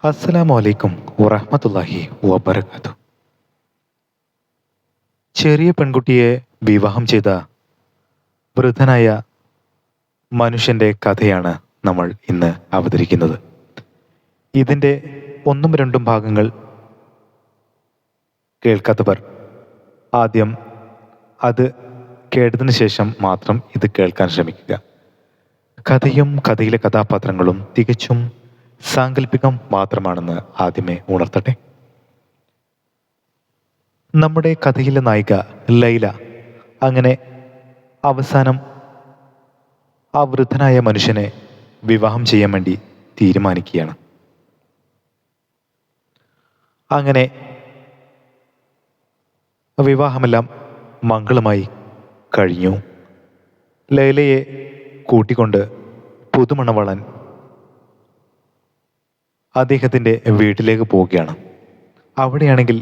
അസ്സലാമു അലൈക്കും വറഹ്മത്തുള്ളാഹി വബറകാതുഹു. ചെറിയ പെൺകുട്ടിയെ വിവാഹം ചെയ്ത വൃദ്ധനായ മനുഷ്യൻ്റെ കഥയാണ് നമ്മൾ ഇന്ന് അവതരിക്കുന്നത്. ഇതിൻ്റെ ഒന്നും രണ്ടും ഭാഗങ്ങൾ കേൾക്കാത്തവർ ആദ്യം അത് കേട്ടതിന് ശേഷം മാത്രം ഇത് കേൾക്കാൻ ശ്രമിക്കുക. കഥയും കഥയിലെ കഥാപാത്രങ്ങളും തികച്ചും സാങ്കല്പികം മാത്രമാണെന്ന് ആദ്യമേ ഉണർത്തട്ടെ. നമ്മുടെ കഥയിലെ നായിക ലൈല അങ്ങനെ അവസാനം ആ വൃദ്ധനായ മനുഷ്യനെ വിവാഹം ചെയ്യാൻ വേണ്ടി തീരുമാനിക്കുകയാണ്. അങ്ങനെ വിവാഹമെല്ലാം മംഗളമായി കഴിഞ്ഞു. ലൈലയെ കൂട്ടിക്കൊണ്ട് പുതുമണവാളൻ അദ്ദേഹത്തിൻ്റെ വീട്ടിലേക്ക് പോവുകയാണ്. അവിടെയാണെങ്കിൽ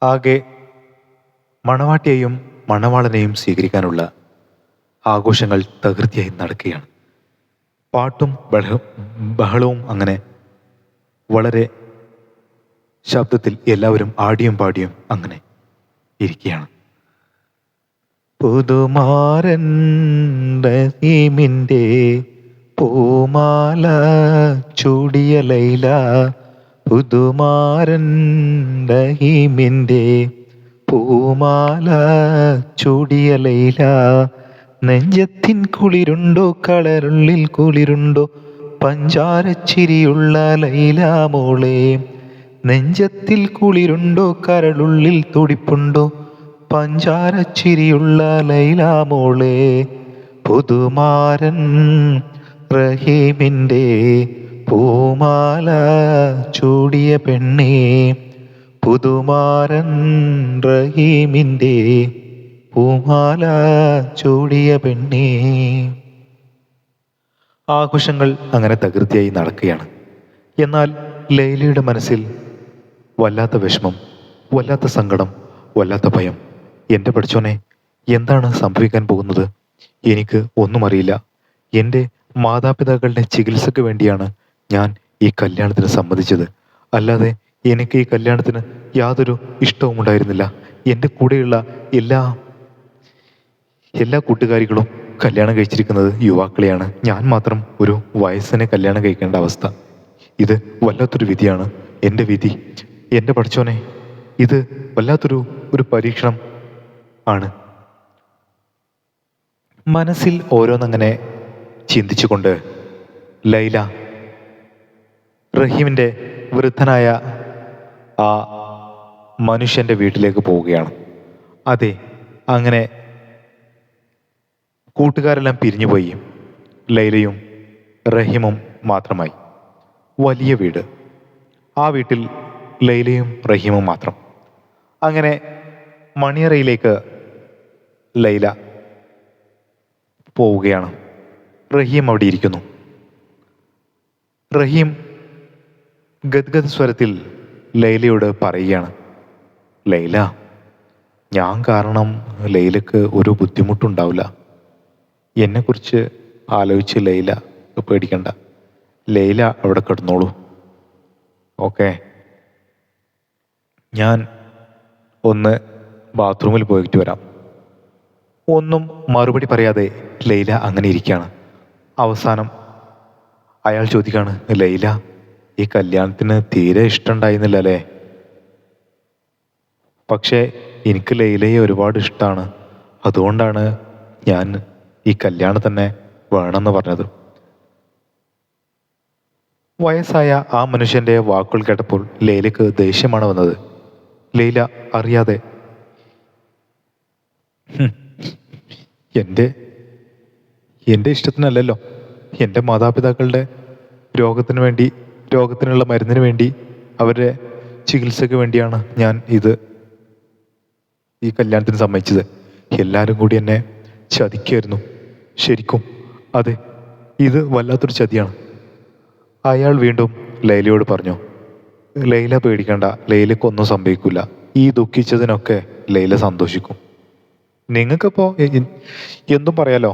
ആകെ മണവാട്ടിയെയും മണവാളനെയും സ്വീകരിക്കാനുള്ള ആഘോഷങ്ങൾ തകൃതിയായി നടക്കുകയാണ്. പാട്ടും ബഹളവും അങ്ങനെ വളരെ ശബ്ദത്തിൽ എല്ലാവരും ആടിയും പാടിയും അങ്ങനെ ഇരിക്കുകയാണ്. പുതുമാരൻ റഹീമിൻ്റെ പൂമാല ചൂടിയ ലൈല, പുതുമാരൻ റഹീമിൻ്റെ പൂമാല ചൂടിയ ലൈല, നെഞ്ചത്തിൻ കുളിരുണ്ടോ കളറുള്ളിൽ കുളിരുണ്ടോ പഞ്ചാരച്ചിരിയുള്ള ലൈല മോളെ, നെഞ്ചത്തിൽ കുളിരുണ്ടോ കരളുള്ളിൽ തുടിപ്പുണ്ടോ പഞ്ചാരച്ചിരിയുള്ള ലൈല മോളെ, പുതുമാരൻ റഹീമിൻ്റെ പൂമാല ചൂടിയ പെണ്ണേ, പുതുമാരൻ റഹീമിൻ്റെ പൂമാല ചൂടിയ പെണ്ണേ. ആഘോഷങ്ങൾ അങ്ങനെ തകൃതിയായി നടക്കുകയാണ്. എന്നാൽ ലൈലയുടെ മനസ്സിൽ വല്ലാത്ത വിഷമം, വല്ലാത്ത സങ്കടം, വല്ലാത്ത ഭയം. എൻ്റെ പഠിച്ചോനെ, എന്താണ് സംഭവിക്കാൻ പോകുന്നത്? എനിക്ക് ഒന്നും അറിയില്ല. എൻ്റെ മാതാപിതാക്കളുടെ ചികിത്സയ്ക്ക് വേണ്ടിയാണ് ഞാൻ ഈ കല്യാണത്തിന് സമ്മതിച്ചത്. അല്ലാതെ എനിക്ക് ഈ കല്യാണത്തിന് യാതൊരു ഇഷ്ടവും ഉണ്ടായിരുന്നില്ല. എൻ്റെ കൂടെയുള്ള എല്ലാ കൂട്ടുകാരികളും കല്യാണം കഴിച്ചിരിക്കുന്നത് യുവാക്കളെയാണ്. ഞാൻ മാത്രം ഒരു വയസ്സിനെ കല്യാണം കഴിക്കേണ്ട അവസ്ഥ. ഇത് വല്ലാത്തൊരു വിധിയാണ്, എൻ്റെ വിധി. എൻ്റെ പഠിച്ചോനെ, ഇത് വല്ലാത്തൊരു പരീക്ഷണം ആണ്. മനസ്സിൽ ഓരോന്നങ്ങനെ ചിന്തിച്ചുകൊണ്ട് ലൈല റഹീമിൻ്റെ വൃദ്ധനായ ആ മനുഷ്യൻ്റെ വീട്ടിലേക്ക് പോവുകയാണ്. അതെ, അങ്ങനെ കൂട്ടുകാരെല്ലാം പിരിഞ്ഞുപോയി. ലൈലയും റഹീമും മാത്രമായി. വലിയ വീട്. ആ വീട്ടിൽ ലൈലയും റഹീമും മാത്രം. അങ്ങനെ മണിയറയിലേക്ക് ലൈല പോവുകയാണ്. റഹീം അവിടെ ഇരിക്കുന്നു. റഹീം ഗദ്ഗദ സ്വരത്തിൽ ലൈലയോട് പറയുകയാണ്, ലൈല, ഞാൻ കാരണം ലൈലക്ക് ഒരു ബുദ്ധിമുട്ടുണ്ടാവില്ല. എന്നെക്കുറിച്ച് ആലോചിച്ച് ലൈല പേടിക്കണ്ട. ലൈല അവിടെ കിടന്നോളൂ. ഓക്കെ, ഞാൻ ഒന്ന് ബാത്റൂമിൽ പോയിട്ട് വരാം. ഒന്നും മറുപടി പറയാതെ ലൈല അങ്ങനെ ഇരിക്കുകയാണ്. അവസാനം അയാൾ ചോദിക്കുകയാണ്, ലൈല, ഈ കല്യാണത്തിന് തീരെ ഇഷ്ടമുണ്ടായിരുന്നില്ല അല്ലേ? പക്ഷേ എനിക്ക് ലൈലയെ ഒരുപാട് ഇഷ്ടമാണ്. അതുകൊണ്ടാണ് ഞാൻ ഈ കല്യാണം തന്നെ വേണമെന്ന് പറഞ്ഞത്. വയസ്സായ ആ മനുഷ്യൻ്റെ വാക്കുകൾ കേട്ടപ്പോൾ ലൈലയ്ക്ക് ദേഷ്യമാണ് വന്നത്. ലൈല അറിയാതെ, എൻ്റെ ഇഷ്ടത്തിനല്ലല്ലോ, എൻ്റെ മാതാപിതാക്കളുടെ രോഗത്തിനുള്ള മരുന്നിന് വേണ്ടി, അവരുടെ ചികിത്സയ്ക്ക് വേണ്ടിയാണ് ഞാൻ ഈ കല്യാണത്തിന് സമ്മതിച്ചത്. എല്ലാവരും കൂടി എന്നെ ചതിക്കായിരുന്നു. ശരിക്കും അതെ, ഇത് വല്ലാത്തൊരു ചതിയാണ്. അയാൾ വീണ്ടും ലൈലയോട് പറഞ്ഞു, ലൈല പേടിക്കണ്ട, ലൈലക്കൊന്നും സംഭവിക്കില്ല. ഈ ദുഃഖിച്ചതിനൊക്കെ ലൈല സന്തോഷിക്കും. നിങ്ങൾക്കിപ്പോൾ എന്തും പറയാലോ.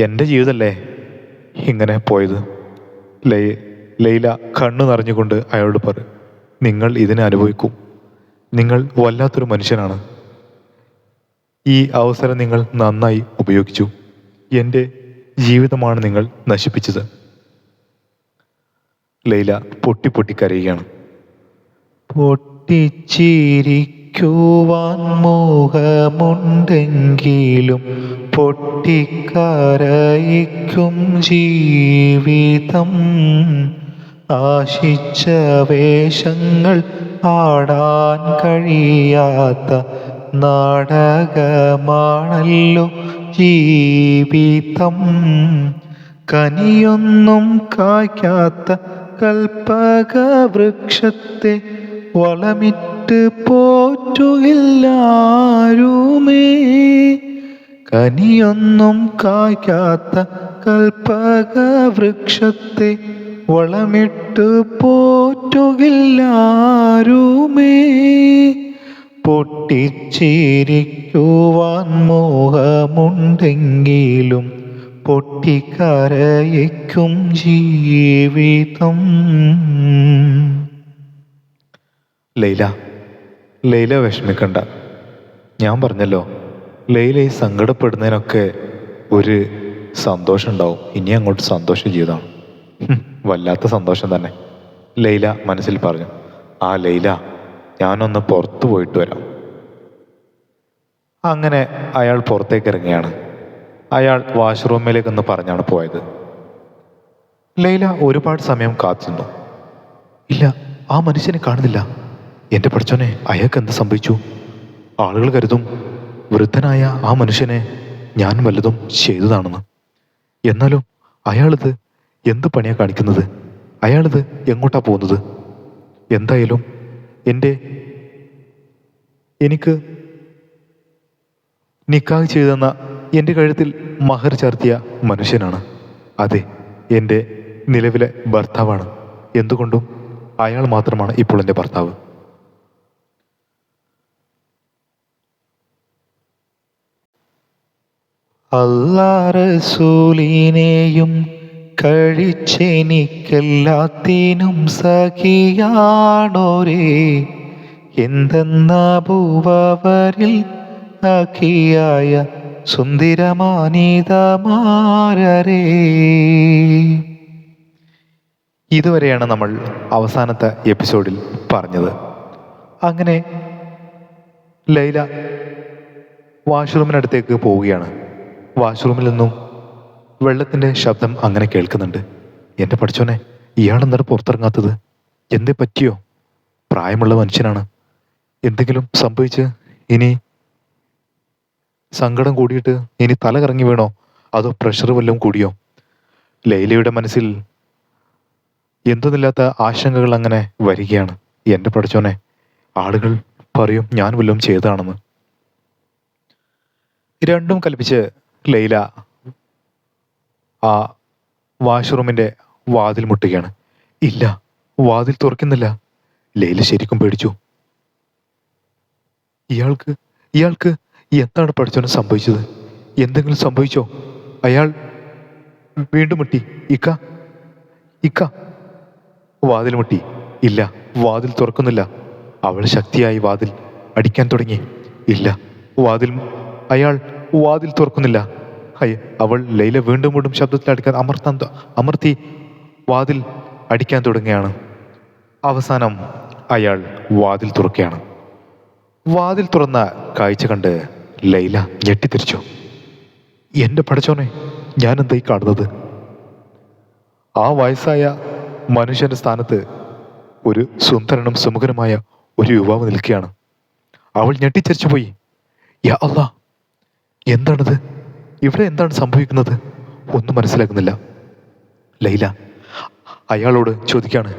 എൻ്റെ ജീവിതമല്ലേ ഇങ്ങനെ പോയത്. ലൈല കണ്ണു നിറഞ്ഞുകൊണ്ട് അയാളോട് പറയും, നിങ്ങൾ ഇതിനെ അനുഭവിക്കും. നിങ്ങൾ വല്ലാത്തൊരു മനുഷ്യനാണ്. ഈ അവസരം നിങ്ങൾ നന്നായി ഉപയോഗിച്ചു. എൻ്റെ ജീവിതമാണ് നിങ്ങൾ നശിപ്പിച്ചത്. ലൈല പൊട്ടി കരയുകയാണ്. പൊട്ടിച്ചിരിക്കുവാൻ മോഹമുണ്ടെങ്കിലും പൊട്ടിക്കരയിക്കും ജീവിതം. ആശിച്ച വേഷങ്ങൾ ആടാൻ കഴിയാത്ത നാടകമാണല്ലോ ജീവിതം. കനിയൊന്നും കായ്ക്കാത്ത കൽപ്പക വൃക്ഷത്തെ വളമിട്ട് പോറ്റുകില്ലാരുമേ. കനിയൊന്നും കായ്ക്കാത്ത കൽപ്പക വൃക്ഷത്തെ വളമിട്ട് പോറ്റുകില്ലാരുമേ. പൊട്ടിച്ചിരിക്കുവാൻ മോഹമുണ്ടെങ്കിലും പൊട്ടിക്കരയിക്കും ജീവിതം. ലൈല വിഷമിക്കണ്ട. ഞാൻ പറഞ്ഞല്ലോ, ലൈല ഈ സങ്കടപ്പെടുന്നതിനൊക്കെ ഒരു സന്തോഷം ഉണ്ടാവും. ഇനി അങ്ങോട്ട് സന്തോഷ ജീവിതമാണ്. വല്ലാത്ത സന്തോഷം തന്നെ, ലൈല മനസ്സിൽ പറഞ്ഞു. ആ ലൈല, ഞാനൊന്ന് പുറത്തു പോയിട്ട് വരാം. അങ്ങനെ അയാൾ പുറത്തേക്ക് ഇറങ്ങിയാണ്. അയാൾ വാഷ്റൂമിലേക്കൊന്ന് പറഞ്ഞാണ് പോയത്. ലൈല ഒരുപാട് സമയം കാത്തിരുന്നു. ഇല്ല, ആ മനുഷ്യനെ കാണുന്നില്ല. എൻ്റെ പഠിച്ചോനെ, അയാൾക്ക് എന്ത് സംഭവിച്ചു? ആളുകൾ കരുതും വൃദ്ധനായ ആ മനുഷ്യനെ ഞാൻ വല്ലതും ചെയ്തതാണെന്ന്. എന്നാലും അയാളിത് എന്ത് പണിയാ കാണിക്കുന്നത്? അയാളിത് എങ്ങോട്ടാ പോകുന്നത്? എന്തായാലും എനിക്ക് നിക്കാഹ് ചെയ്തെന്ന എൻ്റെ കഴുത്തിൽ മഹർ ചാർത്തിയ മനുഷ്യനാണ്. അതെ, എൻ്റെ നിലവിലെ ഭർത്താവാണ്. എന്തുകൊണ്ടും അയാൾ മാത്രമാണ് ഇപ്പോൾ എൻ്റെ ഭർത്താവ്. അല്ലാഹ് റസൂലിനെയും കഴിച്ചെനിക്കെല്ലാത്തിനും സഖിയാണോരേ. എന്തെന്നബൂവരിൽ അഖിയായ സുന്ദരമാനിതമാരരേ. ഇതുവരെയാണ് നമ്മൾ അവസാനത്തെ എപ്പിസോഡിൽ പറഞ്ഞത്. അങ്ങനെ ലൈല വാഷ്റൂമിനടുത്തേക്ക് പോവുകയാണ്. വാഷ്റൂമിൽ നിന്നും വെള്ളത്തിൻ്റെ ശബ്ദം അങ്ങനെ കേൾക്കുന്നുണ്ട്. എൻ്റെ പഠിച്ചോനെ, ഇയാളെന്താണ് പുറത്തിറങ്ങാത്തത്? എന്തേ പറ്റിയോ? പ്രായമുള്ള മനുഷ്യനാണ്. എന്തെങ്കിലും സംഭവിച്ച് ഇനി സങ്കടം കൂടിയിട്ട് ഇനി തല കറങ്ങി വീണോ? അതോ പ്രഷർ വല്ലതും കൂടിയോ? ലൈലയുടെ മനസ്സിൽ എന്തെന്നില്ലാത്ത ആശങ്കകൾ അങ്ങനെ വരികയാണ്. എൻ്റെ പഠിച്ചോനെ, ആളുകൾ പറയും ഞാൻ വല്ലതും ചെയ്തതാണെന്ന്. രണ്ടും കൽപ്പിച്ച് ലൈല ആ വാഷ്റൂമിൻ്റെ വാതിൽ മുട്ടുകയാണ്. ഇല്ല, വാതിൽ തുറക്കുന്നില്ല. ലൈല ശരിക്കും പേടിച്ചു. ഇയാൾക്ക് എന്താണ് പഠിച്ചോനെ സംഭവിച്ചത്? എന്തെങ്കിലും സംഭവിച്ചോ? അയാൾ വീണ്ടും മുട്ടി. ഇക്ക. വാതിൽ മുട്ടി. ഇല്ല, വാതിൽ തുറക്കുന്നില്ല. അവൾ ശക്തിയായി വാതിൽ അടിക്കാൻ തുടങ്ങി. ഇല്ല, അയാൾ വാതിൽ തുറക്കുന്നില്ല. അവൾ ലൈല വീണ്ടും ശബ്ദത്തിൽ അമർത്തി വാതിൽ അടിക്കാൻ തുടങ്ങുകയാണ്. അവസാനം അയാൾ വാതിൽ തുറക്കുകയാണ്. വാതിൽ തുറന്ന കാഴ്ച കണ്ട് ലൈല ഞെട്ടിത്തിരിച്ചു. എൻ്റെ പഠിച്ചോനെ, ഞാൻ എന്തായി കാണുന്നത്? ആ വയസ്സായ മനുഷ്യന്റെ സ്ഥാനത്ത് ഒരു സുന്ദരനും സുമുഖനുമായ ഒരു യുവാവ് നിൽക്കുകയാണ്. അവൾ ഞെട്ടിച്ചരിച്ചു പോയി. യാ അല്ലാ, എന്താണിത്? ഇവിടെ എന്താണ് സംഭവിക്കുന്നത്? ഒന്നും മനസ്സിലാക്കുന്നില്ല. ലൈല അയാളോട് ചോദിക്കാണ്,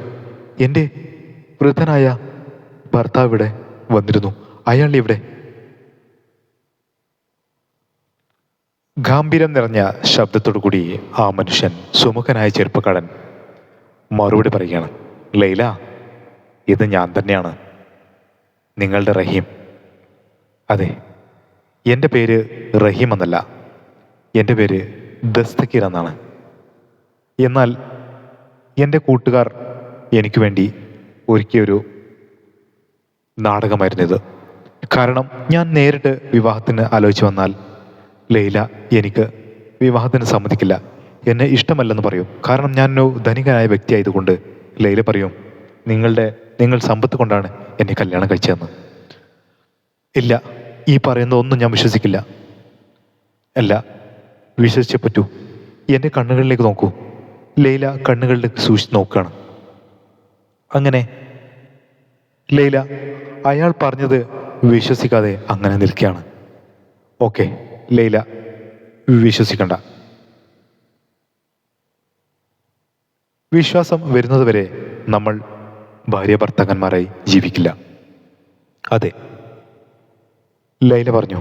എൻ്റെ വൃദ്ധനായ ഭർത്താവ് ഇവിടെ വന്നിരുന്നു. അയാൾ ഇവിടെ? ഗാംഭീര്യം നിറഞ്ഞ ശബ്ദത്തോടു കൂടി ആ മനുഷ്യൻ, സുമുഖനായ ചെറുപ്പക്കാരൻ മറുപടി പറയുകയാണ്. ലൈല, ഇത് ഞാൻ തന്നെയാണ്, നിങ്ങളുടെ റഹീം. അതെ, എൻ്റെ പേര് റഹീം എന്നല്ല, എൻ്റെ പേര് ദസ്തഗീർ എന്നാണ്. എന്നാൽ എൻ്റെ കൂട്ടുകാർ എനിക്ക് വേണ്ടി ഒരുക്കിയൊരു നാടകമായിരുന്നു ഇത്. കാരണം ഞാൻ നേരിട്ട് വിവാഹത്തിന് ആലോചിച്ച് വന്നാൽ ലൈല എനിക്ക് വിവാഹത്തിന് സമ്മതിക്കില്ല, എന്നെ ഇഷ്ടമല്ലെന്ന് പറയും. കാരണം ഞാനൊരു ധനികനായ വ്യക്തിയായതുകൊണ്ട് ലൈല പറയും, നിങ്ങൾ സമ്പത്ത് കൊണ്ടാണ് എന്നെ കല്യാണം കഴിച്ചതെന്ന്. ഇല്ല, ഈ പറയുന്നതൊന്നും ഞാൻ വിശ്വസിക്കില്ല. അല്ല, വിശ്വസിച്ചേ പറ്റൂ. എൻ്റെ കണ്ണുകളിലേക്ക് നോക്കൂ. ലൈല കണ്ണുകളിലേക്ക് സൂക്ഷിച്ച് നോക്കുകയാണ്. അങ്ങനെ ലൈല അയാൾ പറഞ്ഞത് വിശ്വസിക്കാതെ അങ്ങനെ നിൽക്കുകയാണ്. ഓക്കെ, ലൈല വിശ്വസിക്കണ്ട. വിശ്വാസം വരുന്നതുവരെ നമ്മൾ ഭാര്യ ഭർത്താക്കന്മാരായി ജീവിക്കില്ല. അതെ, ലൈല പറഞ്ഞു.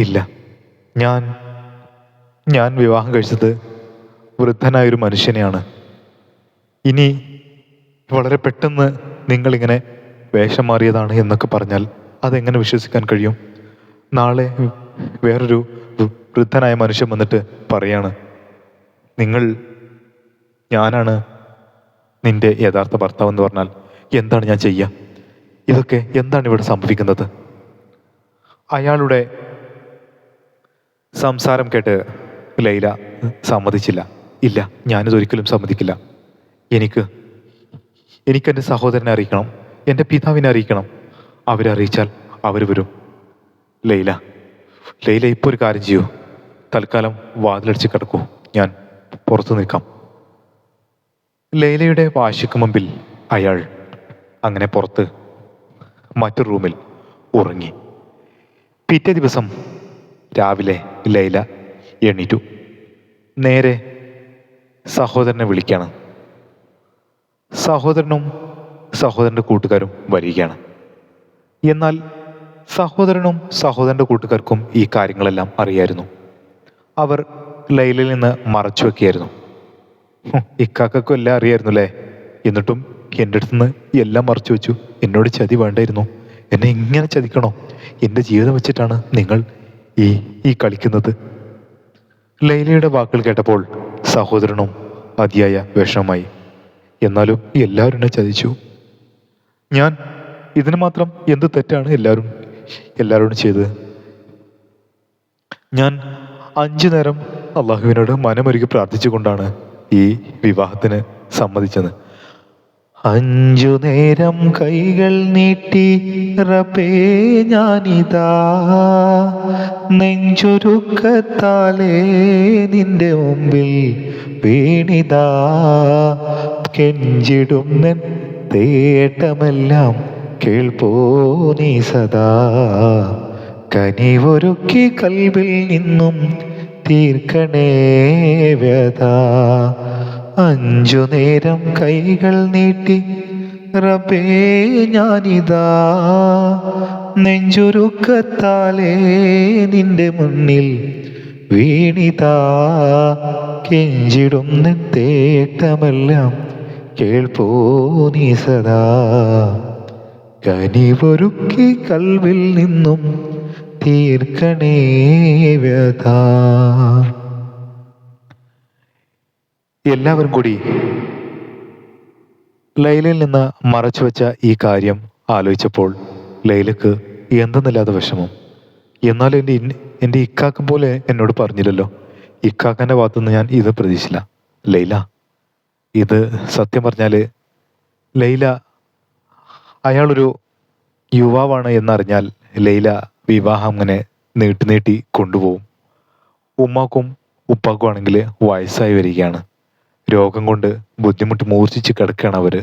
ഇല്ല, ഞാൻ വിവാഹം കഴിച്ചത് വൃദ്ധനായൊരു മനുഷ്യനെയാണ്. ഇനി വളരെ പെട്ടെന്ന് നിങ്ങളിങ്ങനെ വേഷം മാറിയതാണ് എന്നൊക്കെ പറഞ്ഞാൽ അതെങ്ങനെ വിശ്വസിക്കാൻ കഴിയും? നാളെ വേറൊരു വൃദ്ധനായ മനുഷ്യൻ വന്നിട്ട് പറയാണ്, ഞാനാണ് നിന്റെ യഥാർത്ഥ ഭർത്താവ് എന്ന് പറഞ്ഞാൽ എന്താണ് ഞാൻ ചെയ്യുക? ഇതൊക്കെ എന്താണ് ഇവിടെ സംഭവിക്കുന്നത്? അയാളുടെ സംസാരം കേട്ട് ലൈല സമ്മതിച്ചില്ല. ഇല്ല, ഞാനിതൊരിക്കലും സമ്മതിക്കില്ല. എനിക്കെൻ്റെ സഹോദരനെ അറിയിക്കണം, എൻ്റെ പിതാവിനെ അറിയിക്കണം. അവരെ അറിയിച്ചാൽ അവർ വരും. ലൈല ഇപ്പോൾ ഒരു കാര്യം ചെയ്യൂ. തൽക്കാലം വാതിലടിച്ച് കിടക്കൂ, ഞാൻ പുറത്തു നിൽക്കാം. ലൈലയുടെ വാശിക്ക് മുമ്പിൽ അയാൾ അങ്ങനെ പുറത്ത് മറ്റൊരു റൂമിൽ ഉറങ്ങി. പിറ്റേ ദിവസം രാവിലെ ലൈല എണീറ്റു. നേരെ സഹോദരനെ വിളിക്കുകയാണ്. സഹോദരനും സഹോദരൻ്റെ കൂട്ടുകാരും വരികയാണ്. എന്നാൽ സഹോദരനും സഹോദരൻ്റെ കൂട്ടുകാർക്കും ഈ കാര്യങ്ങളെല്ലാം അറിയായിരുന്നു. അവർ ലൈലയിൽ നിന്ന് മറച്ചു വെക്കുകയായിരുന്നു. ഇക്കാക്കും എല്ലാം അറിയായിരുന്നു അല്ലേ? എന്നിട്ടും എൻ്റെ അടുത്ത് നിന്ന് എല്ലാം മറച്ചു വെച്ചു. എന്നോട് ചതി വേണ്ടായിരുന്നു. എന്നെ ഇങ്ങനെ ചതിക്കണോ? എൻ്റെ ജീവിതം വെച്ചിട്ടാണ് നിങ്ങൾ ഈ കളിക്കുന്നത്. ലൈലയുടെ വാക്കുകൾ കേട്ടപ്പോൾ സഹോദരനും അതിയായ വിഷമമായി. എന്നാലും എല്ലാവരും എന്നെ ചതിച്ചു. ഞാൻ ഇതിന് മാത്രം എന്ത് തെറ്റാണ് എല്ലാവരോടും ചെയ്തത്? ഞാൻ 5 നേരം അള്ളാഹുവിനോട് മനമൊരുക്കി പ്രാർത്ഥിച്ചുകൊണ്ടാണ് ഈ വിവാഹത്തിന് സമ്മതിച്ചത്. 5 നേരം കൈകൾ നീട്ടി റബ്ബേ ഞാനിതാ, നെഞ്ചൊരുക്കത്താലേ നിന്റെ മുമ്പിൽ വീണിതാ, കെഞ്ചിടുന്നൻ തേട്ടമെല്ലാം കേൾപ്പോ നീ സദാ, കനിവൊരുക്കി കൽവിൽ നിന്നും തീർക്കണേ വ്യഥ. 5 നേരം കൈകൾ നീട്ടി റബ്ബേ ഞാനിതാ, നെഞ്ചുരുക്കത്താലേ നിന്റെ മുന്നിൽ വീണിതാ, കെഞ്ചിടുന്ന തേട്ടമെല്ലാം കേൾപ്പോ നീ സദാ, കനിവൊരുക്കി കൽവിൽ നിന്നും തീർക്കണേ വ്യഥ. എല്ലാവരും കൂടി ലൈലയിൽ നിന്ന് മറച്ചു വെച്ച ഈ കാര്യം ആലോചിച്ചപ്പോൾ ലൈലക്ക് എന്തെന്നില്ലാത്ത വിഷമം. എന്നാലും എൻ്റെ ഇക്കാക്കം പോലെ എന്നോട് പറഞ്ഞില്ലല്ലോ. ഇക്കാക്കൻ്റെ ഭാഗത്തുനിന്ന് ഞാൻ ഇത് പ്രതീക്ഷിച്ചില്ല. ലൈല, ഇത് സത്യം പറഞ്ഞാൽ ലൈല അയാളൊരു യുവാവാണ് എന്നറിഞ്ഞാൽ ലൈല വിവാഹം അങ്ങനെ നീട്ടി കൊണ്ടുപോകും. ഉമ്മാക്കും ഉപ്പാക്കും ആണെങ്കിൽ വയസ്സായി വരികയാണ്. രോഗം കൊണ്ട് ബുദ്ധിമുട്ട് മൂർച്ഛിച്ച് കിടക്കുകയാണ് അവർ.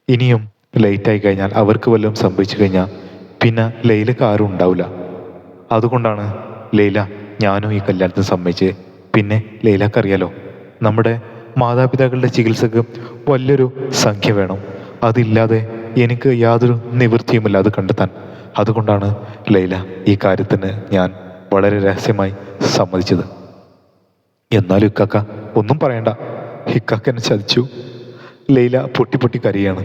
ഇനിയും ലേറ്റായി കഴിഞ്ഞാൽ അവർക്ക് വല്ലതും സംഭവിച്ചു കഴിഞ്ഞാൽ പിന്നെ ലൈലക്ക് ആരും ഉണ്ടാവില്ല. അതുകൊണ്ടാണ് ലൈല ഞാനും ഈ കല്യാണത്തിന് സമ്മതിച്ച്. പിന്നെ ലൈലക്കറിയാലോ, നമ്മുടെ മാതാപിതാക്കളുടെ ചികിത്സക്ക് വലിയൊരു സംഖ്യ വേണം. അതില്ലാതെ എനിക്ക് യാതൊരു നിവൃത്തിയുമില്ല അത് കണ്ടെത്താൻ. അതുകൊണ്ടാണ് ലൈല ഈ കാര്യത്തിന് ഞാൻ വളരെ രഹസ്യമായി സമ്മതിച്ചത്. എന്നാലും ഇക്കാക്ക ഒന്നും പറയണ്ട, ഇക്കാക്ക എന്നെ ചതിച്ചു. ലൈല പൊട്ടി കരയാണ്.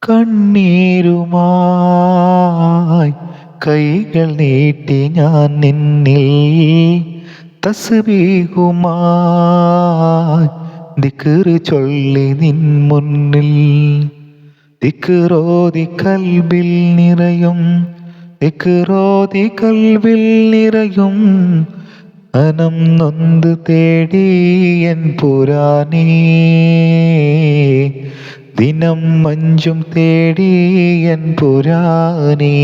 കണ്ണീരുമായി കൈകൾ നീട്ടി ഞാൻ നിന്നിൽ തസ്ബീഹുമായി ദിക്റ് ചൊല്ലി നിൻ മുന്നിൽ ദിക്റോതി കൽബിൽ നിറയും ദിക്റോതി കൽബിൽ നിറയും അനം നൊന്ത് തേടി എൻ പുരാനേ ദിനം മഞ്ചും തേടി എൻ പുരാനേ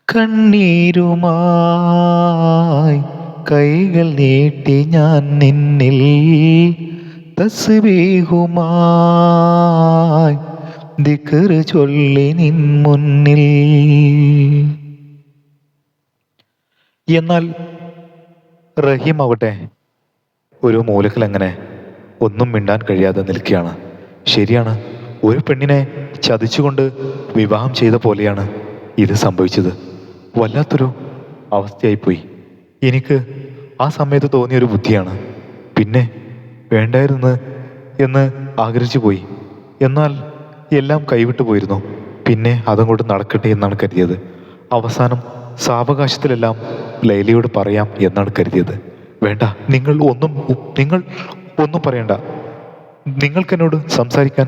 കണ്ണീരുമായി കൈകൾ നീട്ടി ഞാൻ നിന്നിൽ തസ്ബീഹുമായി ദിക്റ് ചൊല്ലി നിൻ മുന്നിൽ. എന്നാൽ റഹീം ആവട്ടെ ഒരു മൂലക്കിൽ അങ്ങനെ ഒന്നും മിണ്ടാൻ കഴിയാതെ നിൽക്കുകയാണ്. ശരിയാണ്, ഒരു പെണ്ണിനെ ചതിച്ചുകൊണ്ട് വിവാഹം ചെയ്ത പോലെയാണ് ഇത് സംഭവിച്ചത്. വല്ലാത്തൊരു അവസ്ഥയായിപ്പോയി. എനിക്ക് ആ സമയത്ത് തോന്നിയൊരു ബുദ്ധിയാണ്. പിന്നെ വേണ്ടായിരുന്നു എന്ന് ആഗ്രഹിച്ചു പോയി. എന്നാൽ എല്ലാം കൈവിട്ടു പോയിരുന്നു. പിന്നെ അതങ്ങോട്ട് നടക്കട്ടെ എന്നാണ് കരുതിയത്. അവസാനം സാവകാശത്തിലെല്ലാം ലൈലയോട് പറയാം എന്നാണ് കരുതിയത്. വേണ്ട, നിങ്ങൾ ഒന്നും പറയണ്ട. നിങ്ങൾക്കെന്നോട് സംസാരിക്കാൻ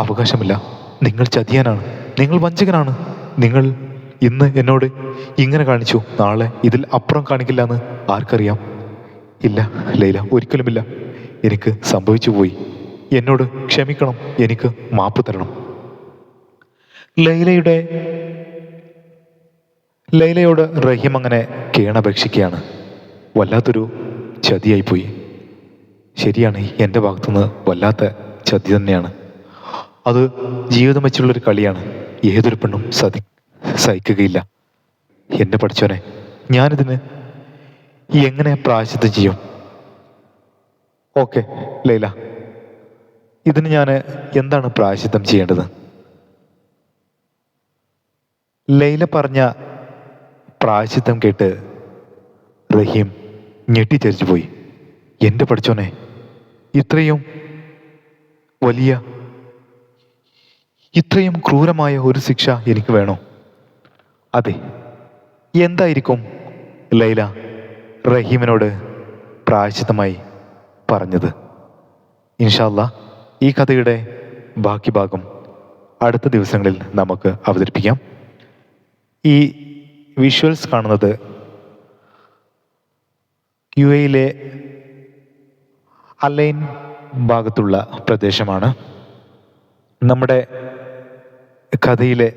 അവകാശമില്ല. നിങ്ങൾ ചതിയനാണ്, നിങ്ങൾ വഞ്ചകനാണ്. നിങ്ങൾ ഇന്ന് എന്നോട് ഇങ്ങനെ കാണിച്ചു, നാളെ ഇതിൽ അപ്പുറം കാണിക്കില്ല എന്ന് ആർക്കറിയാം? ഇല്ല ലൈല, ഒരിക്കലുമില്ല. എനിക്ക് സംഭവിച്ചു പോയി. എന്നോട് ക്ഷമിക്കണം, എനിക്ക് മാപ്പ് തരണം. ലൈലയോട് റഹീം അങ്ങനെ കേണപേക്ഷിക്കുകയാണ്. വല്ലാത്തൊരു ചതിയായിപ്പോയി. ശരിയാണ്, എൻ്റെ ഭാഗത്തുനിന്ന് വല്ലാത്ത ചതി തന്നെയാണ്. അത് ജീവിതം വെച്ചുള്ളൊരു കളിയാണ്. ഏതൊരു പെണ്ണും സഹിക്കുകയില്ല. എൻ്റെ പഠിച്ചോനെ, ഞാനിതിന് എങ്ങനെ പ്രായശ്ചിത്തം ചെയ്യും? ഓക്കെ ലൈല, ഇതിന് ഞാൻ എന്താണ് പ്രായശ്ചിത്തം ചെയ്യേണ്ടത്? ലൈല പറഞ്ഞ പ്രായശ്ചിത്തം കേട്ട് റഹീം ഞെട്ടിച്ചരിച്ചു പോയി. എൻ്റെ പഠിച്ചോനെ, ഇത്രയും ക്രൂരമായ ഒരു ശിക്ഷ എനിക്ക് വേണോ? അതെ, എന്തായിരിക്കും ലൈല റഹീമിനോട് പ്രായശ്ചിത്തമായി പറഞ്ഞത്? ഇൻഷാ അല്ലാഹ് ഈ കഥയുടെ ബാക്കി ഭാഗം അടുത്ത ദിവസങ്ങളിൽ നമുക്ക് അവതരിപ്പിക്കാം. ഈ വിഷ്വൽസ് കാണുന്നത് UAE അലൈൻ ഭാഗത്തുള്ള പ്രദേശമാണ്. നമ്മുടെ കഥയിലെ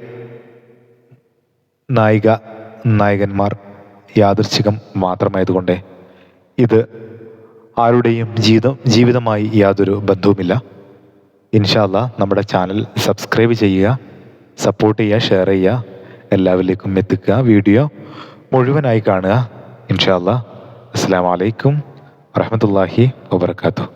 നായകന്മാർ യാദൃച്ഛികം മാത്രമായതുകൊണ്ട് ഇത് ആരുടെയും ജീവിതമായി യാതൊരു ബന്ധവുമില്ല. ഇൻഷാ അല്ലാഹ് നമ്മുടെ ചാനൽ സബ്സ്ക്രൈബ് ചെയ്യുക, സപ്പോർട്ട് ചെയ്യുക, ഷെയർ ചെയ്യുക, എല്ലാവരിലേക്കും എത്തിക്കുക. വീഡിയോ മുഴുവനായി കാണുക. ഇൻഷാ അല്ലാഹ്. അസ്സലാമു അലൈക്കും വറഹ്മത്തുള്ളാഹി വബറകാതുഹു.